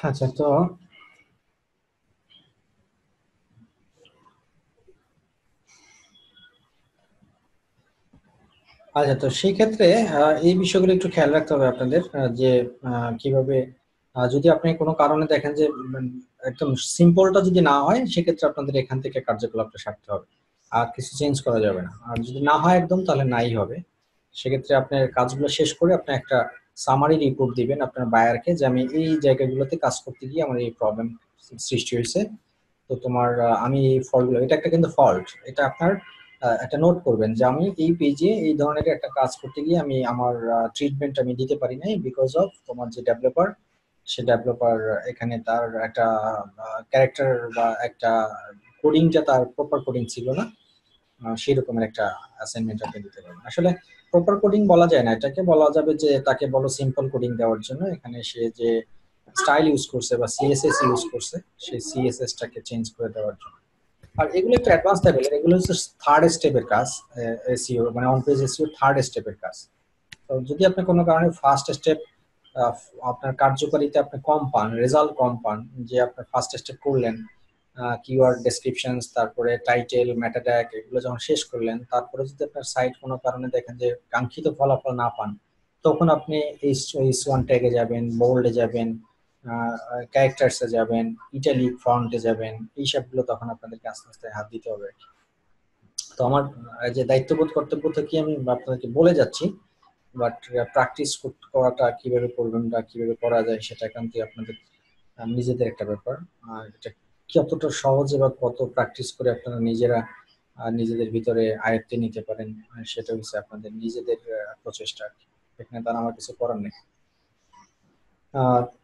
আচ্ছা তো সেই ক্ষেত্রে এই বিষয়গুলো একটু খেয়াল রাখতে হবে আপনাদের, যে কিভাবে যদি আপনি কোনো কারণে দেখেন যে একদম সিম্পলটা যদি না হয়, সেক্ষেত্রে আপনাদের এখান থেকে কার্যকলাপটা সারতে হবে, আর কিছু চেঞ্জ করা যাবে না। আর যদি না হয় একদম, তাহলে নাই হবে। সেক্ষেত্রে আপনার কাজগুলো শেষ করে আপনি একটা সামারি রিপোর্ট দিবেন আপনার বায়ারকে, যে আমি এই জায়গাগুলোতে কাজ করতে গিয়ে আমার এই প্রবলেম সৃষ্টি হয়েছে। তো তোমার আমি এই ফল্টগুলো, এটা একটা কিন্তু ফল্ট, এটা আপনার একটা নোট করবেন যে আমি এই পেজে এই ধরনের একটা কাজ করতে গিয়ে আমি আমার ট্রিটমেন্ট আমি দিতে পারি নাই, বিকজ অফ তোমার যে ডেভেলপার, সে ডেভেলপার এখানে তার একটা ক্যারেক্টার বা একটা কোডিংটা তার প্রপার কোডিং ছিল না। সেই রকমের একটা অ্যাসাইনমেন্ট আপনি দিতে পারেন। আসলে প্রপার কোডিং বলা যায় না, এটাকে বলা যাবে যে তাকে বলো সিম্পল কোডিং দেওয়ার জন্য। এখানে সে যে স্টাইল ইউজ করছে বা সিএসএস ইউজ করছে, সেই সিএসএস টাকে চেঞ্জ করে দেওয়ার জন্য। আর এগুলো একটু অ্যাডভান্স লেভেলের, এগুলো হচ্ছে থার্ড স্টেপের কাজ। এসইও মানে অন পেজ এসইও থার্ড স্টেপের কাজ। তো যদি আপনি কোনো কারণে ফার্স্ট স্টেপ আপনার কার্যকারিতা আপনি কম পান, রেজাল্ট কম পান, যে আপনি ফার্স্ট স্টেপ করলেন, কিওয়ার্ড ডেসক্রিপশন, তারপরে টাইটেল, মেটা ট্যাগ, এগুলো যখন শেষ করলেন, তারপরে যদি আপনার সাইট কোনো কারণে দেখেন যে কাঙ্ক্ষিত ফলাফল না পান, তখন আপনি এইচ ওয়ান ট্যাগে যাবেন, বোল্ডে যাবেন, ক্যারেক্টার্সে যাবেন, ইটালিক ফন্টে যাবেন। এই সবগুলো তখন আপনাদেরকে আস্তে আস্তে হাত দিতে হবে। তো আমার যে দায়িত্ববোধ কর্তব্য থেকে আমি আপনাদেরকে বলে যাচ্ছি, বাট প্র্যাকটিস করাটা কিভাবে করবেন বা কিভাবে করা যায়, সেটা একান্তই আপনাদের নিজেদের একটা ব্যাপার। আর এটা কতটা সহজে বা কত প্র্যাকটিস করে আপনারা নিজেরা নিজেদের ভিতরে আয়ত্তে নিতে পারেন, সেটা হচ্ছে আপনাদের নিজেদের প্রচেষ্টা আর কি। এখানে তার আমার কিছু করার নেই।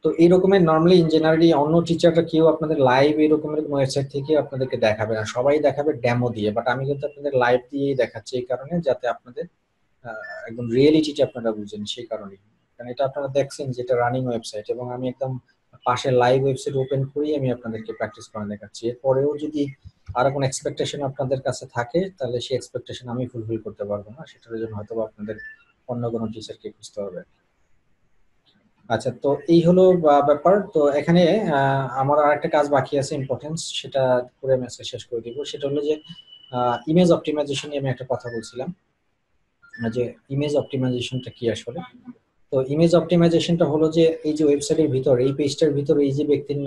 তো এই রকমের নর্মালি ইন জেনারেলি অন্য টিচাররা কেউ আপনাদের লাইভ এরকমের কোনো ওয়েবসাইট থেকে আপনাদেরকে দেখাবে না, সবাই দেখাবে ডেমো দিয়ে। বাট আমি কিন্তু আপনাদের লাইভ দিয়েই দেখাচ্ছি, এই কারণে যাতে আপনাদের একদম রিয়েলিটিটা আপনারা বুঝেন, সেই কারণেই। কারণ এটা আপনারা দেখছেন যেটা রানিং ওয়েবসাইট, এবং আমি একদম পাশে লাইভ ওয়েবসাইট ওপেন করেই আমি আপনাদেরকে প্র্যাকটিস করে দেখাচ্ছি। এরপরেও যদি আরো কোনো এক্সপেকটেশন আপনাদের কাছে থাকে, তাহলে সেই এক্সপেকটেশন আমি ফুলফিল করতে পারবো না, সেটার জন্য হয়তো আপনাদের অন্য কোনো টিচারকে খুঁজতে হবে। আচ্ছা, তো এই হলো ব্যাপার। তো এখানে আমার আর একটা কাজ বাকি আছে ইম্পর্টেন্স, সেটা করে আমি আজকে শেষ করে দিব। সেটা হলো যে ইমেজ অপটিমাইজেশন নিয়ে আমি একটা কথা বলছিলাম, যে ইমেজ অপটিমাইজেশনটা কি আসলে। তো ইমেজ অপটিমাইজেশনটা হলো যে এই যে ওয়েবসাইটের ভিতর, এই পেজটার ভিতর এই যে ব্যক্তির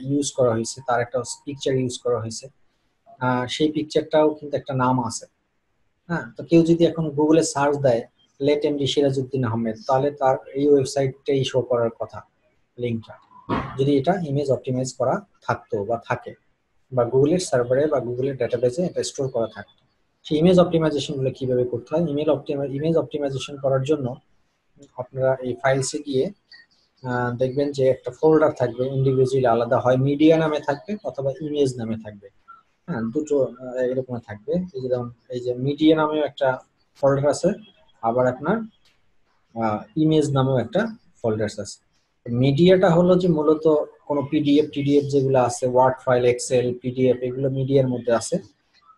ইউজ করা হয়েছে, তার একটা পিকচার ইউজ করা হয়েছে, সেই পিকচারটাও কিন্তু একটা নাম আছে। হ্যাঁ, তো কেউ যদি এখন গুগলে সার্চ দেয় লেট এমডি সিরাজউদ্দিন আহমেদ, তাহলে তার এই ওয়েবসাইটটাই শো করার কথা, লিঙ্কটা, যদি এটা ইমেজ অপটিমাইজ করা থাকতো বা থাকে, বা গুগলের সার্ভারে বা গুগলের ডাটাবেজে এটা স্টোর করা থাকতো। সেই ইমেজ অপটিমাইজেশন গুলো কিভাবে করতে হয়, ইমেজ অপটিমাইজেশন করার জন্য আপনারা এই ফাইলসে গিয়ে দেখবেন যে একটা ফোল্ডার থাকবে, ইন্ডিভিজুয়ালি আলাদা, হয় মিডিয়া নামে থাকবে অথবা ইমেজ নামে থাকবে। হ্যাঁ, দুটো এরকম থাকবে। এই যে যেমন এই যে মিডিয়া নামেও একটা ফোল্ডার আছে, আবার আপনার ইমেজ নামেও একটা ফোল্ডার আছে। মিডিয়াটা হলো যে মূলত কোনো টিডিএফ যেগুলো আছে, ওয়ার্ড ফাইল, এক্সেল, পিডিএফ, এগুলো মিডিয়ার মধ্যে আছে।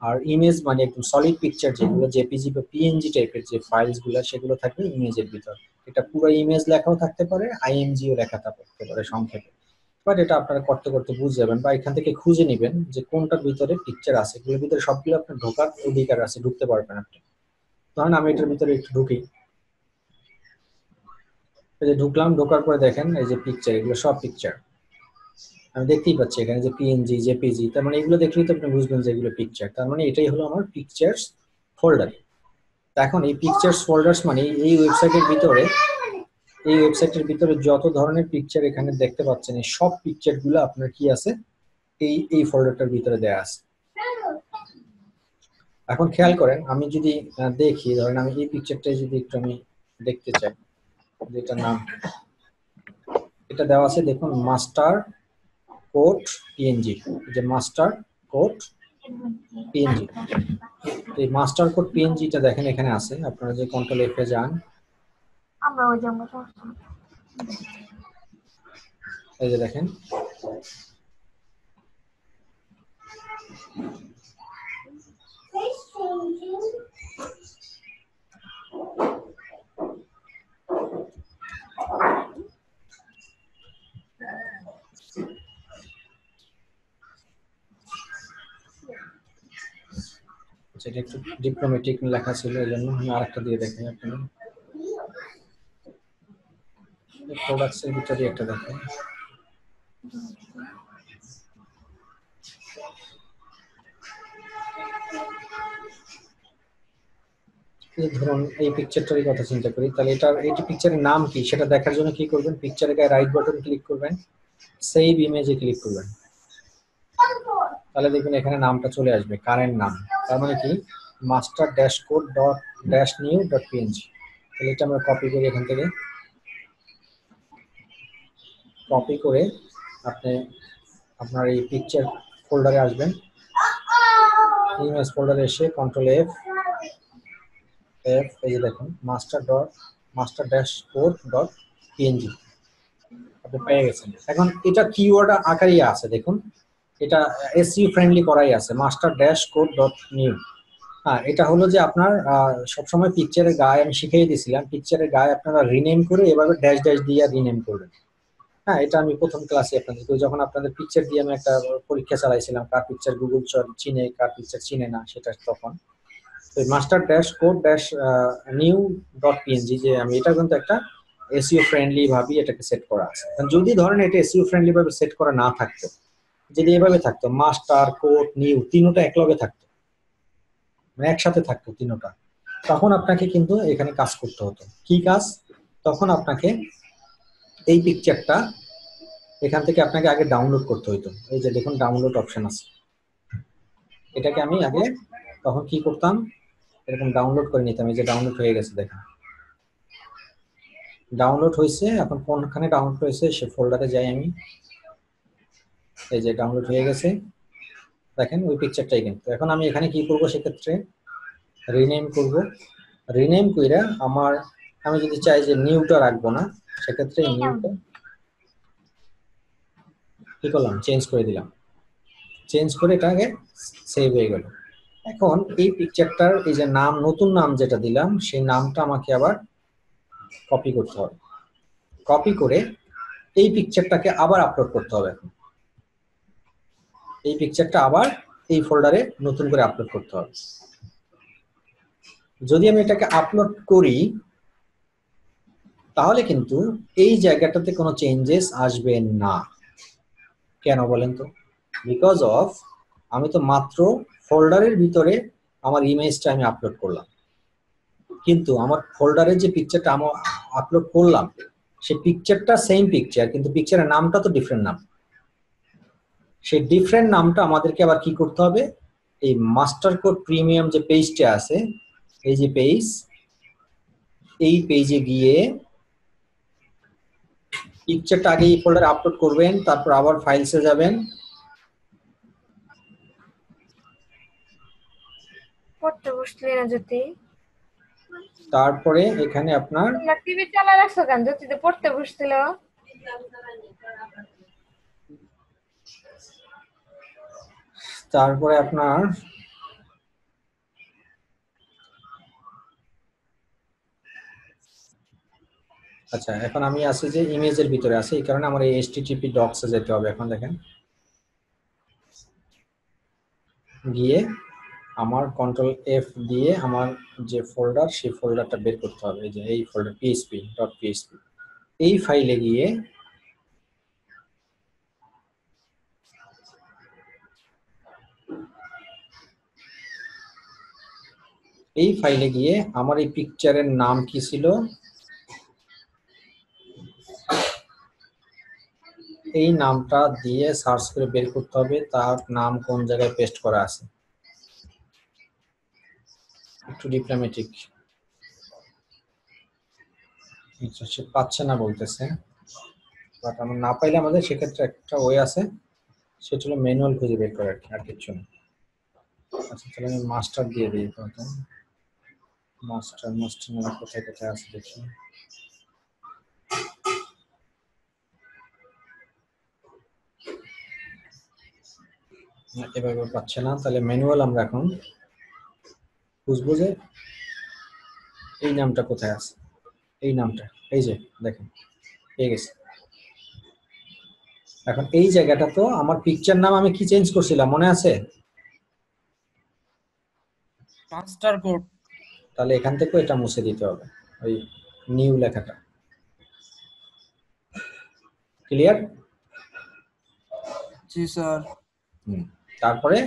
আর ইমেজ মানে একদম সলিড পিকচার, যেগুলো জেপিজি বা পিএনজি টাইপের যে ফাইলস গুলা, সেগুলো থাকবে ইমেজের ভিতর। এটা পুরো ইমেজ লেখাও থাকতে পারে, আইএনজিও লেখা থাকতে পারে সংক্ষেপে। বাট এটা আপনারা করতে করতে বুঝে যাবেন, বা এখান থেকে খুঁজে নিবেন যে কোনটার ভিতরে পিকচার আছে। এগুলোর ভিতরে সবগুলো আপনার ঢোকার অধিকার আছে, ঢুকতে পারবেন আপনি। ধরেন আমি এটার ভিতরে একটু ঢুকি, এই যে ঢুকলাম, ঢোকার পরে দেখেন এই যে পিকচার, এগুলো সব পিকচার আমি দেখতেই পাচ্ছি এখানে, যে পিএনজি, জেপিজি, তার মানে এগুলো দেখলেই তো আপনি বুঝবেন যে এগুলো পিকচার। তার মানে এটাই হলো আমার পিকচার্স ফোল্ডার। এখন এই পিকচার্স ফোল্ডার্স মানে এই ওয়েবসাইটের ভিতরে যত ধরনের পিকচার এখানে দেখতে পাচ্ছেন, এই সব পিকচার গুলো আপনার কি আছে, এই ফোল্ডারটার ভিতরে দেয়া আছে। এখন খেয়াল করেন, আমি যদি দেখি, ধরেন আমি এই পিকচারটাই যদি একটু আমি দেখতে চাই, যেটার নাম এটা দেওয়া আছে, দেখুন মাস্টার কোট পিএনজি, যে মাস্টার কোট পিএনজি। এই মাস্টার কোড পিএনজিটা দেখেন এখানে আছে, আপনারা যে কন্ট্রোল এফ এ যান, আমরা ওই জন্য এই যে দেখেন, সেটা একটু ডিপ্লোম্যাটিক লেখা ছিল, এই জন্য আমি আরেকটা দিয়ে দেখাই আপনাদের। প্রোডাক্টস এর ভিতরে একটা দেখাই। এই ধরুন এই পিকচারটারই কথা চিন্তা করি, তাহলে এই পিকচারের নাম কি সেটা দেখার জন্য কি করবেন, পিকচারের গায়ে রাইট বাটন ক্লিক করবেন, সেভ ইমেজে ক্লিক করবেন, তাহলে দেখবেন এখানে নামটা চলে আসবে, কারেন্ট নাম। তার মানে কি, master dash code dot dash new dot PNG. তাহলে এটা আমরা কপি করি, এখান থেকে কপি করে আপনি আপনার এই পিকচার ফোল্ডারে আসবেন, ইমেজ ফোল্ডারে এসে কন্ট্রোল এফ, এই যে দেখুন master dash code dot PNG আপনি পেয়ে গেছেন। এখন এটা কিওয়ার্ড আকারেই আছে, দেখুন এটা এসইউ ফ্রেন্ডলি করাই আছে, master dash code dot new. হ্যাঁ, এটা হলো যে আপনার সবসময় পিকচারের গায়ে আমি শিখিয়ে দিয়েছিলাম, পিকচারের গায়ে আপনারা রিনেম করে এভাবে ড্যাশ ড্যাশ দিয়ে রিনেম করবেন। হ্যাঁ, এটা আমি প্রথম ক্লাসে আপনাদের, যখন আপনাদের পিকচার দিয়ে আমি একটা পরীক্ষা চালাইছিলাম, কার পিকচার গুগল চিনে কার পিকচার চিনে না, সেটা তখন master dash code dash new dot PNG, যে আমি এটা কিন্তু একটা এসইও ফ্রেন্ডলি ভাবে এটাকে সেট করা আছে। যদি ধরেন এটা এসইও ফ্রেন্ডলি ভাবে সেট করা না থাকতো, যদি এভাবে থাকতো মাস্টার কোড নিউ তিনটা একলগে থাকতো, মানে একসাথে থাকতো তিনটা, তখন আপনাকে কিন্তু এখানে কাজ করতে হতো। কি কাজ? তখন আপনাকে এই পিকচারটা এখান থেকে আপনাকে আগে ডাউনলোড করতে হতো। এই যে দেখুন ডাউনলোড অপশন আছে, এটাকে আমি আগে তখন কি করতাম, এরকম ডাউনলোড করে নিতাম। এই যে ডাউনলোড হয়ে গেছে, দেখেন ডাউনলোড হয়েছে। এখন কোনখানে ডাউনলোড হয়েছে সে ফোল্ডারে যাই আমি, এই যে ডাউনলোড হয়ে গেছে, দেখেন ওই পিকচারটাই। কিন্তু এখন আমি এখানে কি করব, সেক্ষেত্রে রিনেম করব। রিনেম কইরা আমার, আমি যদি চাই যে নিউটা রাখবো না, সেক্ষেত্রে নিউটা কি করলাম, চেঞ্জ করে দিলাম, চেঞ্জ করে এটাকে সেভ হয়ে গেল। এখন এই পিকচারটার এই যে নাম, নতুন নাম যেটা দিলাম, সেই নামটা আমাকে আবার কপি করতে হবে। কপি করে এই পিকচারটাকে আবার আপলোড করতে হবে। এখন এই পিকচারটা আবার এই ফোল্ডারে নতুন করে আপলোড করতে হবে। যদি আমি এটাকে আপলোড করি, তাহলে কিন্তু এই জায়গাটাতে কোনো চেঞ্জেস আসবে না। কেন বলেন তো? বিকজ অফ আমি তো মাত্র ফোল্ডারের ভিতরে আমার ইমেজটা আমি আপলোড করলাম, কিন্তু আমার ফোল্ডারে যে পিকচারটা আমি আপলোড করলাম, সেই পিকচারটা সেম পিকচার, কিন্তু পিকচারের নামটা তো ডিফারেন্ট নাম। সেই ডিফারেন্ট নামটা আমাদেরকে আবার কি করতে হবে, এই মাস্টার কোড প্রিমিয়াম যে পেজটা আছে, এই যে পেজ, এই পেজে গিয়ে পিকচারটা আগে এই ফোল্ডারে আপলোড করবেন, তারপর আবার ফাইলসে যাবেন, পড়তে বসলি না জ্যোতি? তারপরে এখানে আপনার তোমরা টিভি চালা রাখছো কেন? জ্যোতি তো পড়তে বসছিল। তারপরে আপনার আচ্ছা, এখন আমি আছি যে ইমেজের ভিতরে আছি, এই কারণে আমার এই এইচটিটিপি ডক্সে যেতে হবে। এখন দেখেন, গিয়ে আমার কন্ট্রোল এফ দিয়ে আমার যে ফোল্ডার, সেই ফোল্ডারটা বের করতে হবে। এই যে এই ফোল্ডার php.php, এই ফাইলে গিয়ে আমার এই পিকচারের নাম কি ছিল, এই নামটা দিয়ে সার্চ করে বের করতে হবে তার নাম কোন জায়গায় পেস্ট করা আছে। একটু ডিপ্লোম্যাটিক, সে পাচ্ছে না বলতেছে, বাট আমরা না পাইলে আমাদের সেক্ষেত্রে একটা ওয়ে আছে, সেটা হলো ম্যানুয়াল খুঁজে বের করা, আর কিছু না। আচ্ছা, তাহলে আমি মাস্টার দিয়ে দিই প্রথম। মাস্টার নামে কোথায় কোথায় আছে দেখি। এভাবে পাচ্ছে না, তাহলে ম্যানুয়াল আমরা এখন বুঝবো যে এই নামটা কোথায় আছে। এই নামটা, এই যে দেখেন পেয়ে গেছি। এখন এই জায়গাটা তো আমার পিকচার নাম আমি কি চেঞ্জ করছিলাম মনে আছে? Master code. তাহলে এখান থেকে এটা মুছে দিতে হবে, ওই নিউ লেখাটা। ক্লিয়ার? জি স্যার। তারপরে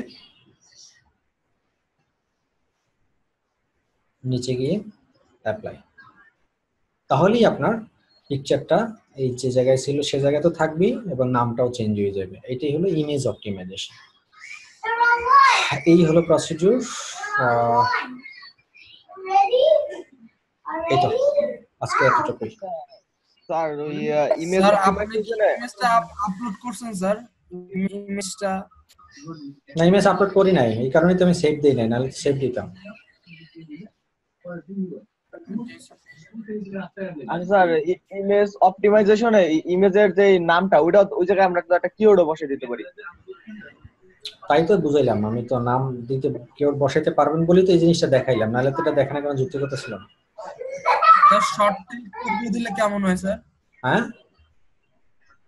নিচে গিয়ে অ্যাপ্লাই, তাহলেই আপনার পিকচারটা এই যে জায়গায় ছিল সে জায়গায় তো থাকবেই এবং নামটাও চেঞ্জ হয়ে যাবে। এটাই হলো ইমেজ অপটিমাইজেশন। এই হলো প্রসিডিউর। এটা আজকে এতটুকুই। স্যার ওই ইমেজ স্যার আপনি কি অপটিমাইজেশনে ইমেজটা আপলোড করছেন স্যার? ইমেজটা না, ইমেজ আপলোড করি নাই, এই কারণেই তো আমি সেভ দিই নাই, নাহলে সেভ দিতাম। আচ্ছা স্যার, ইমেজ অপটিমাইজেশনে ইমেজের যে নামটা ওইটা ওই জায়গায় আমরা তো একটা কিওয়ার্ডও বসে দিতে পারি। তাই তো বুঝাইলাম, আমি তো নাম দিতে কেউ বসাইতে পারবেন বলেই তো এই জিনিসটা দেখাইলাম, নাহলে তো এটা দেখানোর কোনো যুক্তিকতা ছিল না। স্যার শর্ট টেল কিওয়ার্ডগুলো দিলে কেমন হয় স্যার? হ্যাঁ,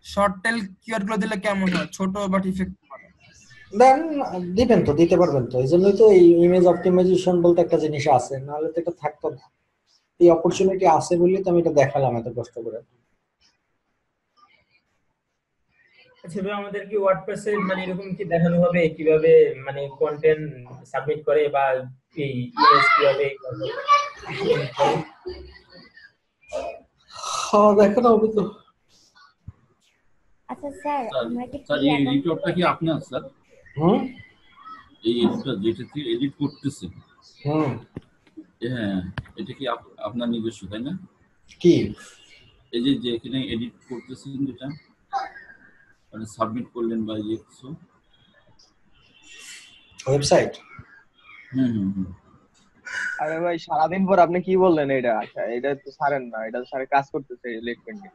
শর্ট টেল কিওয়ার্ডগুলো দিলে কেমন হয়? ছোট বাট ইফেক্টিভ। দেন দিবেন তো, দিতে পারবেন তো, এই জন্যই তো এই ইমেজ অপটিমাইজেশন বলতে একটা জিনিস আছে, নাহলে তো এটা থাকতো না। এই অপরচুনিটি আছে বলেই তো আমি এটা দেখালাম এত কষ্ট করে। আচ্ছা ভাই, আমাদের কি ওয়ার্ডপ্রেসে মানে এরকম কি দেখানো হবে কিভাবে মানে কন্টেন্ট সাবমিট করে বা এই ইমেজ কিভাবে হ্যাঁ, দেখানো হবে তো। আচ্ছা স্যার, আমরা কি স্যার এই এডিটরটা কি আপনার স্যার? হুম এই এডিটর যেটাতে এডিট করতেছেন, হুম হ্যাঁ, এটা কি আপনার নিজস্ব তাই না? কি এই যে যে এখানে এডিট করতেছেন যেটা মানে সাবমিট করলেন বা ইয়ে কিছু, ওয়েবসাইট? হুম। আরে ভাই সারাদিন পর আপনি কি বললেন এটা? আচ্ছা এটা তো সারেন না, এটা তো স্যার কাজ করতেছে লেট পেন্ডিং।